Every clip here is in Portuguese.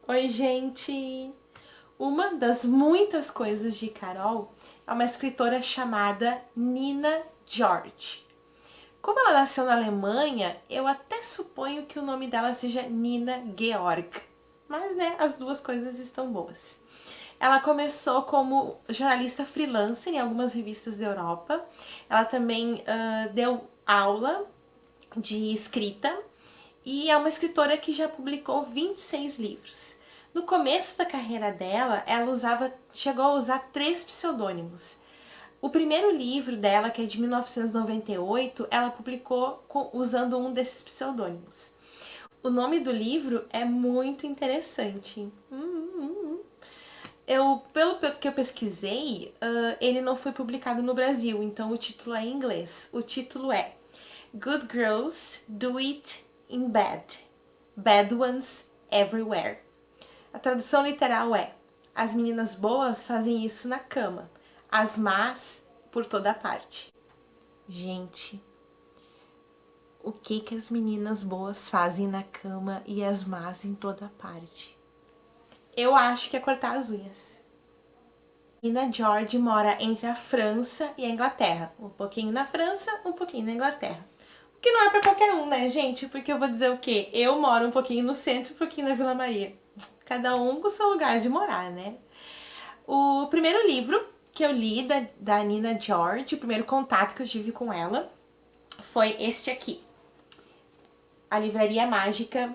Oi, gente! Uma das muitas coisas de Carol é uma escritora chamada Nina George. Como ela nasceu na Alemanha, eu até suponho que o nome dela seja Nina Georg. Mas, né, as duas coisas estão boas. Ela começou como jornalista freelancer em algumas revistas da Europa. Ela também deu aula de escrita e é uma escritora que já publicou 26 livros. No começo da carreira dela, chegou a usar 3 pseudônimos. O primeiro livro dela, que é de 1998, ela publicou usando um desses pseudônimos. O nome do livro é muito interessante. Pelo que eu pesquisei, ele não foi publicado no Brasil, então o título é em inglês. O título é Good Girls Do It in Bed. Bad Ones Everywhere. A tradução literal é: as meninas boas fazem isso na cama, as más por toda parte. Gente, o que as meninas boas fazem na cama e as más em toda parte? Eu acho que é cortar as unhas. Nina George mora entre a França e a Inglaterra. Um pouquinho na França, um pouquinho na Inglaterra. O que não é pra qualquer um, né, gente? Porque eu vou dizer o quê? Eu moro um pouquinho no centro e um pouquinho na Vila Maria. Cada um com o seu lugar de morar, né? O primeiro livro que eu li da Nina George, o primeiro contato que eu tive com ela, foi este aqui. A Livraria Mágica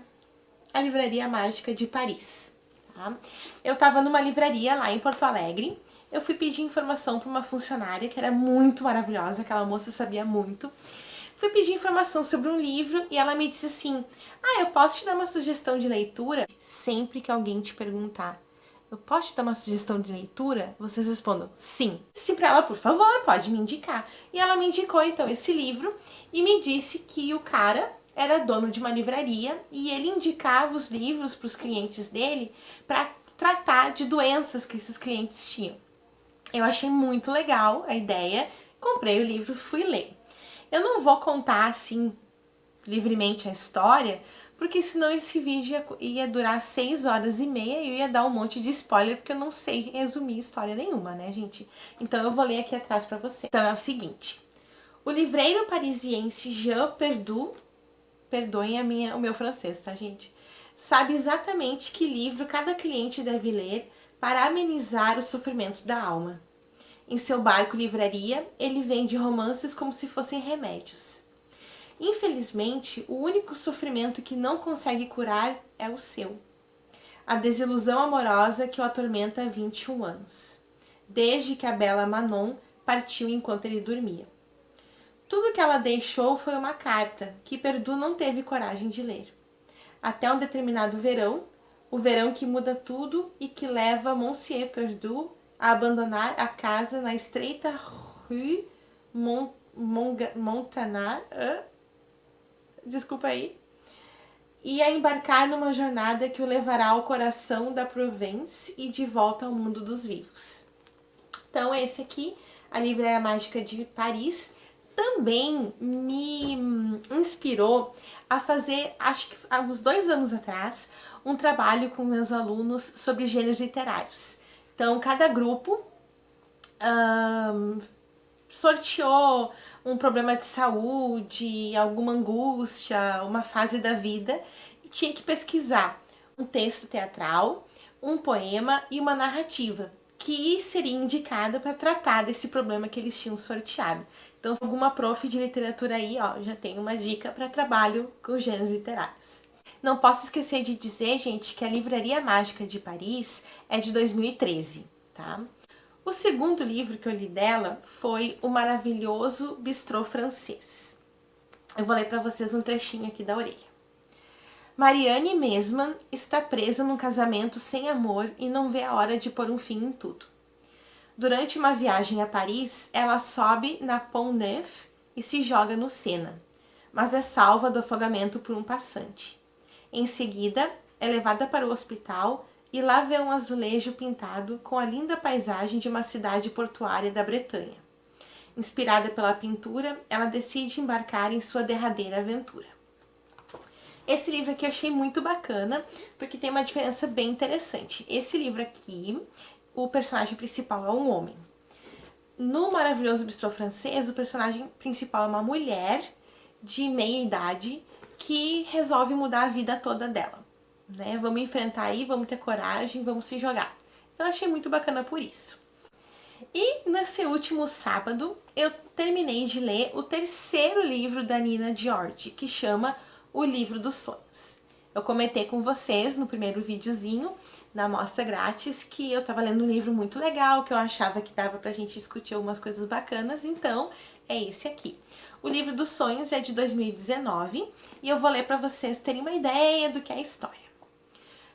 de Paris. Tá? Eu tava numa livraria lá em Porto Alegre. Eu fui pedir informação para uma funcionária que era muito maravilhosa, aquela moça sabia muito. Fui pedir informação sobre um livro e ela me disse assim: "Ah, eu posso te dar uma sugestão de leitura?" Sempre que alguém te perguntar: "Eu posso te dar uma sugestão de leitura?", vocês respondam sim. Disse pra ela: "Por favor, pode me indicar." E ela me indicou então esse livro e me disse que o cara era dono de uma livraria e ele indicava os livros para os clientes dele para tratar de doenças que esses clientes tinham. Eu achei muito legal a ideia, comprei o livro, fui ler. Eu não vou contar assim livremente a história, porque senão esse vídeo ia durar 6 horas e meia e eu ia dar um monte de spoiler, porque eu não sei resumir história nenhuma, né, gente? Então eu vou ler aqui atrás para você. Então é o seguinte: o livreiro parisiense Jean Perdu, perdoem o meu francês, tá, gente? Sabe exatamente que livro cada cliente deve ler para amenizar os sofrimentos da alma. Em seu barco livraria, ele vende romances como se fossem remédios. Infelizmente, o único sofrimento que não consegue curar é o seu. A desilusão amorosa que o atormenta há 21 anos, desde que a bela Manon partiu enquanto ele dormia. Tudo que ela deixou foi uma carta que Perdu não teve coragem de ler. Até um determinado verão, o verão que muda tudo e que leva Monsieur Perdu a abandonar a casa na estreita Rue Montagnard, desculpa aí, e a embarcar numa jornada que o levará ao coração da Provence e de volta ao mundo dos vivos. Então esse aqui, a Livraria Mágica de Paris, também me inspirou a fazer, acho que há uns 2 anos atrás, um trabalho com meus alunos sobre gêneros literários. Então cada grupo sorteou um problema de saúde, alguma angústia, uma fase da vida e tinha que pesquisar um texto teatral, um poema e uma narrativa que seria indicada para tratar desse problema que eles tinham sorteado. Então, se alguma prof de literatura aí, ó, já tem uma dica para trabalho com gêneros literários. Não posso esquecer de dizer, gente, que a Livraria Mágica de Paris é de 2013, tá? O segundo livro que eu li dela foi O Maravilhoso Bistrô Francês. Eu vou ler para vocês um trechinho aqui da orelha. Marianne Mesman está presa num casamento sem amor e não vê a hora de pôr um fim em tudo. Durante uma viagem a Paris, ela sobe na Pont Neuf e se joga no Sena, mas é salva do afogamento por um passante. Em seguida, é levada para o hospital e lá vê um azulejo pintado com a linda paisagem de uma cidade portuária da Bretanha. Inspirada pela pintura, ela decide embarcar em sua derradeira aventura. Esse livro aqui eu achei muito bacana, porque tem uma diferença bem interessante. Esse livro aqui, o personagem principal é um homem. No Maravilhoso Bistrô Francês, o personagem principal é uma mulher de meia idade que resolve mudar a vida toda dela. Né? Vamos enfrentar aí, vamos ter coragem, vamos se jogar. Então eu achei muito bacana por isso. E nesse último sábado, eu terminei de ler o terceiro livro da Nina George, que chama O Livro dos Sonhos. Eu comentei com vocês no primeiro videozinho, na amostra grátis, que eu tava lendo um livro muito legal, que eu achava que dava pra gente discutir algumas coisas bacanas, então é esse aqui. O Livro dos Sonhos é de 2019 e eu vou ler para vocês terem uma ideia do que é a história.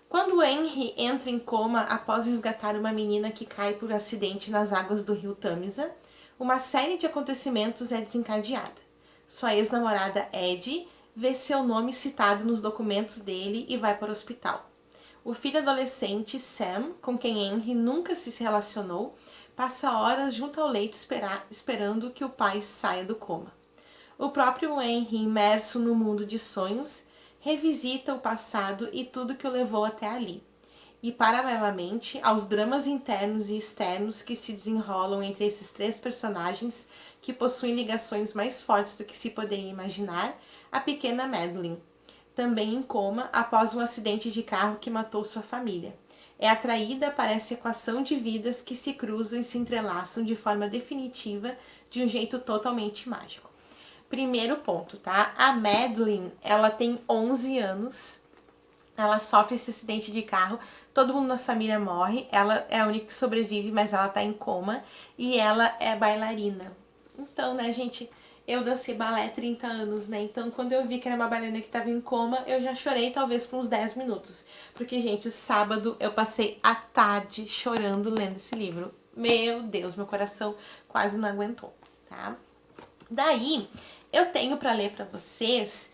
Quando Henry entra em coma após resgatar uma menina que cai por acidente nas águas do rio Tâmisa, uma série de acontecimentos é desencadeada. Sua ex-namorada Eddie vê seu nome citado nos documentos dele e vai para o hospital. O filho adolescente Sam, com quem Henry nunca se relacionou, passa horas junto ao leito esperando que o pai saia do coma. O próprio Henry, imerso no mundo de sonhos, revisita o passado e tudo que o levou até ali. E, paralelamente aos dramas internos e externos que se desenrolam entre esses três personagens, que possuem ligações mais fortes do que se poderia imaginar, a pequena Madeline, também em coma após um acidente de carro que matou sua família, é atraída para essa equação de vidas que se cruzam e se entrelaçam de forma definitiva, de um jeito totalmente mágico. Primeiro ponto, tá? A Madeline, ela tem 11 anos, ela sofre esse acidente de carro, todo mundo na família morre, ela é a única que sobrevive, mas ela tá em coma, e ela é bailarina. Então, né, gente, eu dancei balé 30 anos, né? Então, quando eu vi que era uma bailarina que tava em coma, eu já chorei talvez por uns 10 minutos. Porque, gente, sábado eu passei a tarde chorando lendo esse livro. Meu Deus, meu coração quase não aguentou, tá? Daí, eu tenho para ler para vocês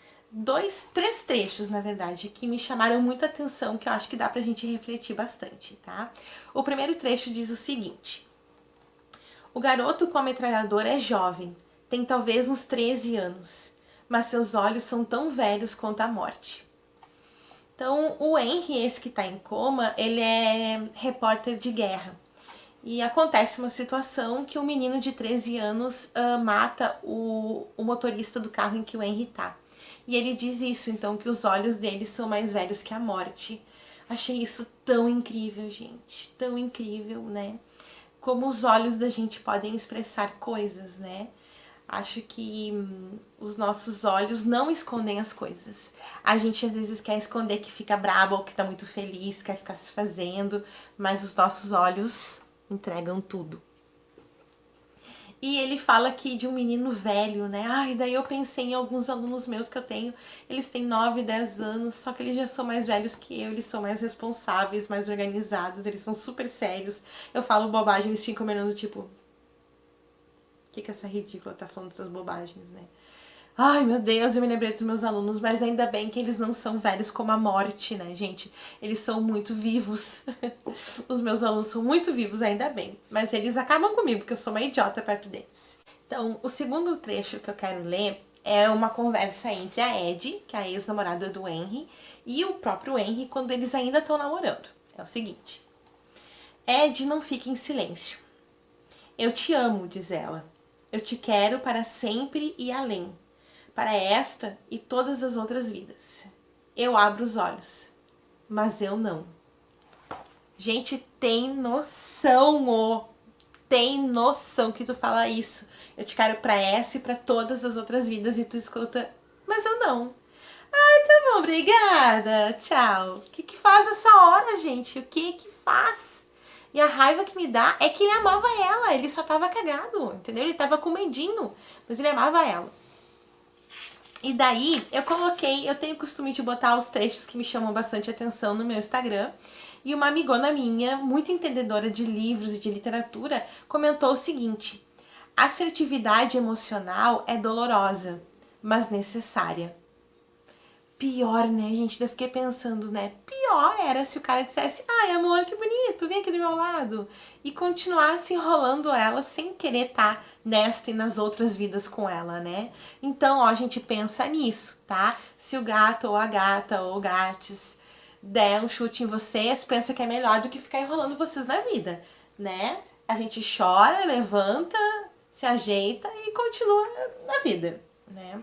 três trechos, na verdade, que me chamaram muita atenção, que eu acho que dá pra gente refletir bastante, tá? O primeiro trecho diz o seguinte: o garoto com a metralhadora é jovem, tem talvez uns 13 anos, mas seus olhos são tão velhos quanto a morte. Então, o Henry, esse que tá em coma, ele é repórter de guerra. E acontece uma situação que um menino de 13 anos mata o motorista do carro em que o Henry tá. E ele diz isso, então, que os olhos dele são mais velhos que a morte. Achei isso tão incrível, gente. Tão incrível, né? Como os olhos da gente podem expressar coisas, né? Acho que os nossos olhos não escondem as coisas. A gente às vezes quer esconder que fica brabo ou que tá muito feliz, quer ficar se fazendo, mas os nossos olhos entregam tudo. E ele fala aqui de um menino velho, né? Ai, daí eu pensei em alguns alunos meus que eu tenho, eles têm 9, 10 anos, só que eles já são mais velhos que eu, eles são mais responsáveis, mais organizados, eles são super sérios. Eu falo bobagem, eles ficam olhando tipo, o que essa ridícula tá falando dessas bobagens, né? Ai, meu Deus, eu me lembrei dos meus alunos, mas ainda bem que eles não são velhos como a morte, né, gente? Eles são muito vivos. Os meus alunos são muito vivos, ainda bem. Mas eles acabam comigo, porque eu sou uma idiota perto deles. Então, o segundo trecho que eu quero ler é uma conversa entre a Eddie, que é a ex-namorada do Henry, e o próprio Henry, quando eles ainda estão namorando. É o seguinte: Eddie não fica em silêncio. Eu te amo, diz ela. Eu te quero para sempre e além. Para esta e todas as outras vidas. Eu abro os olhos, mas eu não. Gente, tem noção, tem noção que tu fala isso. Eu te quero para essa e para todas as outras vidas e tu escuta, mas eu não. Ai, tá bom, obrigada, tchau. O que faz nessa hora, gente? O que faz? E a raiva que me dá é que ele amava ela, ele só tava cagado, entendeu? Ele tava com medinho, mas ele amava ela. E daí eu tenho o costume de botar os trechos que me chamam bastante atenção no meu Instagram. E uma amigona minha, muito entendedora de livros e de literatura, comentou o seguinte: assertividade emocional é dolorosa, mas necessária. Pior, né, gente? Eu fiquei pensando, né? Pior era se o cara dissesse, ai, amor, que bonito, vem aqui do meu lado. E continuasse enrolando ela sem querer estar nesta e nas outras vidas com ela, né? Então, ó, a gente pensa nisso, tá? Se o gato ou a gata ou gates der um chute em vocês, pensa que é melhor do que ficar enrolando vocês na vida, né? A gente chora, levanta, se ajeita e continua na vida, né?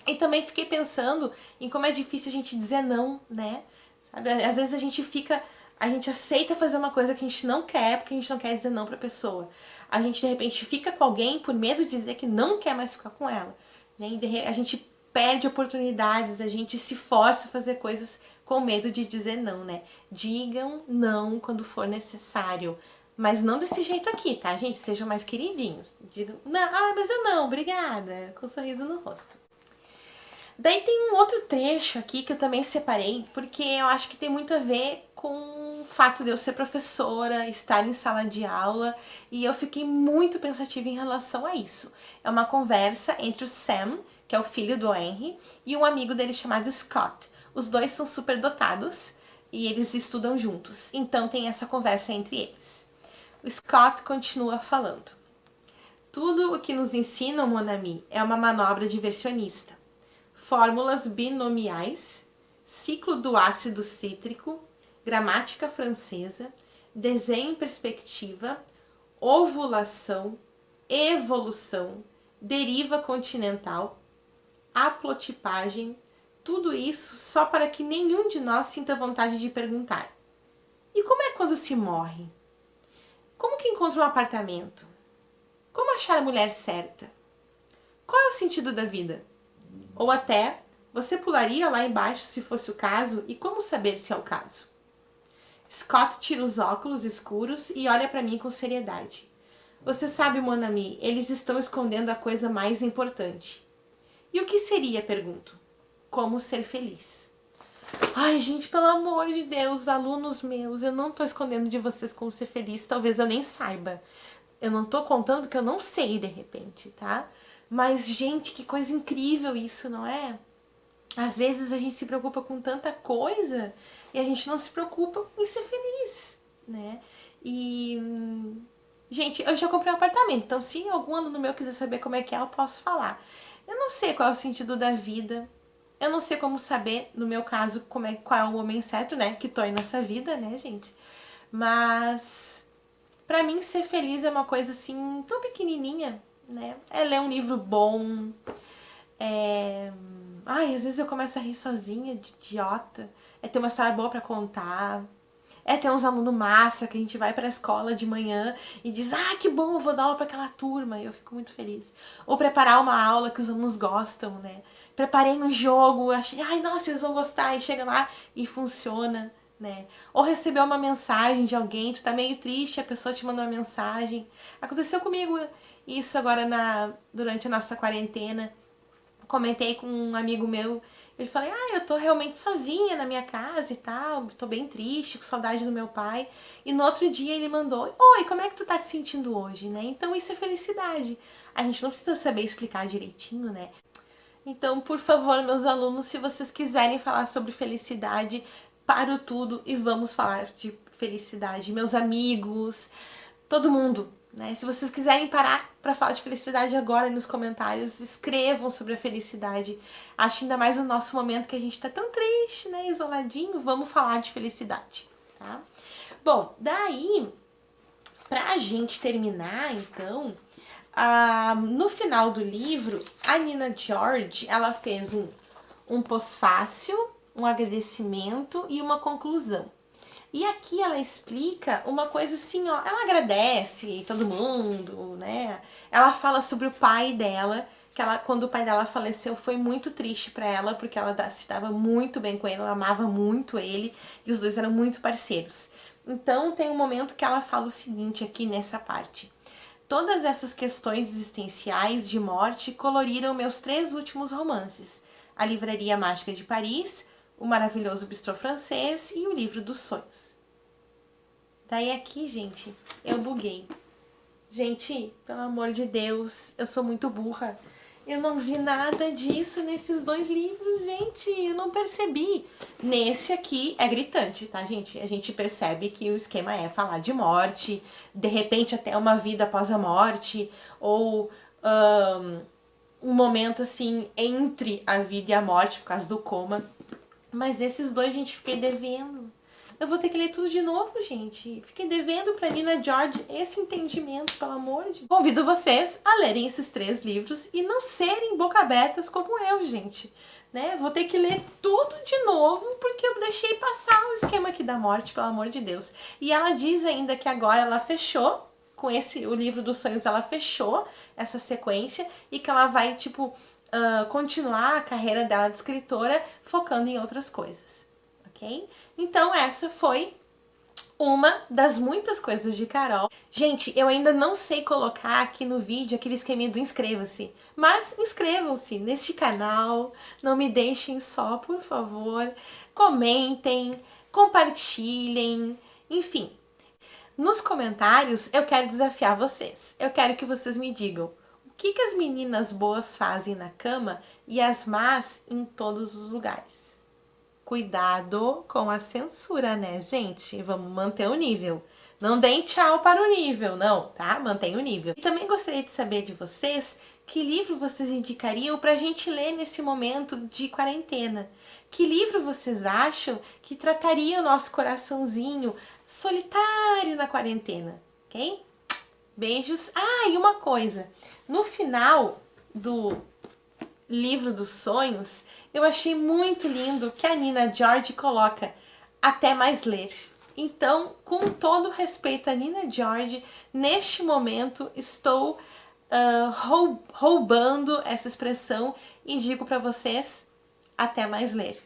E também fiquei pensando em como é difícil a gente dizer não, né? Sabe? Às vezes a gente aceita fazer uma coisa que a gente não quer, porque a gente não quer dizer não pra pessoa. A gente, de repente, fica com alguém por medo de dizer que não quer mais ficar com ela. Né? E a gente perde oportunidades, a gente se força a fazer coisas com medo de dizer não, né? Digam não quando for necessário. Mas não desse jeito aqui, tá, gente? Sejam mais queridinhos. Digam, não, mas eu não, obrigada. Com um sorriso no rosto. Daí tem um outro trecho aqui que eu também separei, porque eu acho que tem muito a ver com o fato de eu ser professora, estar em sala de aula, e eu fiquei muito pensativa em relação a isso. É uma conversa entre o Sam, que é o filho do Henry, e um amigo dele chamado Scott. Os dois são superdotados e eles estudam juntos, então tem essa conversa entre eles. O Scott continua falando. Tudo o que nos ensinam, mon ami, é uma manobra diversionista. Fórmulas binomiais, ciclo do ácido cítrico, gramática francesa, desenho em perspectiva, ovulação, evolução, deriva continental, haplotipagem, tudo isso só para que nenhum de nós sinta vontade de perguntar. E como é quando se morre? Como que encontra um apartamento? Como achar a mulher certa? Qual é o sentido da vida? Ou até, você pularia lá embaixo se fosse o caso, e como saber se é o caso? Scott tira os óculos escuros e olha para mim com seriedade. Você sabe, mon ami, eles estão escondendo a coisa mais importante. E o que seria, pergunto? Como ser feliz. Ai, gente, pelo amor de Deus, alunos meus, eu não tô escondendo de vocês como ser feliz, talvez eu nem saiba. Eu não tô contando porque eu não sei, de repente, tá? Mas, gente, que coisa incrível isso, não é? Às vezes a gente se preocupa com tanta coisa e a gente não se preocupa em ser feliz, né? E, gente, eu já comprei um apartamento, então se algum aluno meu quiser saber como é que é, eu posso falar. Eu não sei qual é o sentido da vida, eu não sei como saber, no meu caso, qual é o homem certo, né? Que tô aí nessa vida, né, gente? Mas, pra mim, ser feliz é uma coisa assim, tão pequenininha, né? É ler um livro bom, Ai, às vezes eu começo a rir sozinha, de idiota. É ter uma história boa pra contar. É ter uns alunos massa que a gente vai pra escola de manhã e diz, ah, que bom, eu vou dar aula pra aquela turma. E eu fico muito feliz. Ou preparar uma aula que os alunos gostam, né? Preparei um jogo, achei, ai, nossa, eles vão gostar. E chega lá e funciona, né? Ou receber uma mensagem de alguém, tu tá meio triste, a pessoa te mandou uma mensagem. Aconteceu comigo isso agora durante a nossa quarentena. Comentei com um amigo meu, ele falou, eu tô realmente sozinha na minha casa e tal, tô bem triste, com saudade do meu pai. E no outro dia ele mandou, oi, como é que tu tá te sentindo hoje, né? Então isso é felicidade. A gente não precisa saber explicar direitinho, né? Então, por favor, meus alunos, se vocês quiserem falar sobre felicidade, paro tudo e vamos falar de felicidade. Meus amigos, todo mundo, né? Se vocês quiserem parar para falar de felicidade agora nos comentários, escrevam sobre a felicidade. Acho ainda mais no nosso momento que a gente tá tão triste, né? Isoladinho, vamos falar de felicidade, tá? Bom, daí, pra gente terminar, então, no final do livro, a Nina George, ela fez um pós-fácil, um agradecimento e uma conclusão. E aqui ela explica uma coisa assim, ó, ela agradece todo mundo, né? Ela fala sobre o pai dela, que ela, quando o pai dela faleceu, foi muito triste para ela, porque ela se dava muito bem com ele, ela amava muito ele, e os dois eram muito parceiros. Então tem um momento que ela fala o seguinte aqui nessa parte. Todas essas questões existenciais de morte coloriram meus 3 últimos romances: A Livraria Mágica de Paris, O Maravilhoso Bistrô Francês e O Livro dos Sonhos. Daí aqui, gente, eu buguei. Gente, pelo amor de Deus, eu sou muito burra. Eu não vi nada disso nesses 2 livros, gente. Eu não percebi. Nesse aqui é gritante, tá, gente? A gente percebe que o esquema é falar de morte, de repente até uma vida após a morte, ou um momento assim entre a vida e a morte por causa do coma. Mas esses 2, gente, fiquei devendo. Eu vou ter que ler tudo de novo, gente. Fiquei devendo para Nina George esse entendimento, pelo amor de Deus. Convido vocês a lerem esses 3 livros e não serem boca abertas como eu, gente. Né? Vou ter que ler tudo de novo porque eu deixei passar o esquema aqui da morte, pelo amor de Deus. E ela diz ainda que agora ela fechou com o livro dos sonhos, ela fechou essa sequência e que ela vai, tipo, continuar a carreira dela de escritora focando em outras coisas. Ok? Então essa foi uma das muitas coisas de Carol. Gente, eu ainda não sei colocar aqui no vídeo aquele esqueminha do inscreva-se, mas inscrevam-se neste canal, não me deixem só, por favor. Comentem, compartilhem, enfim. Nos comentários eu quero desafiar vocês. Eu quero que vocês me digam o que as meninas boas fazem na cama e as más em todos os lugares. Cuidado com a censura, né, gente? Vamos manter o nível. Não deem tchau para o nível, não, tá? Mantenha o nível. E também gostaria de saber de vocês que livro vocês indicariam para a gente ler nesse momento de quarentena. Que livro vocês acham que trataria o nosso coraçãozinho solitário na quarentena, ok? Beijos. Ah, e uma coisa. No final do livro dos sonhos, eu achei muito lindo que a Nina George coloca até mais ler. Então, com todo respeito a Nina George, neste momento estou roubando essa expressão e digo para vocês até mais ler.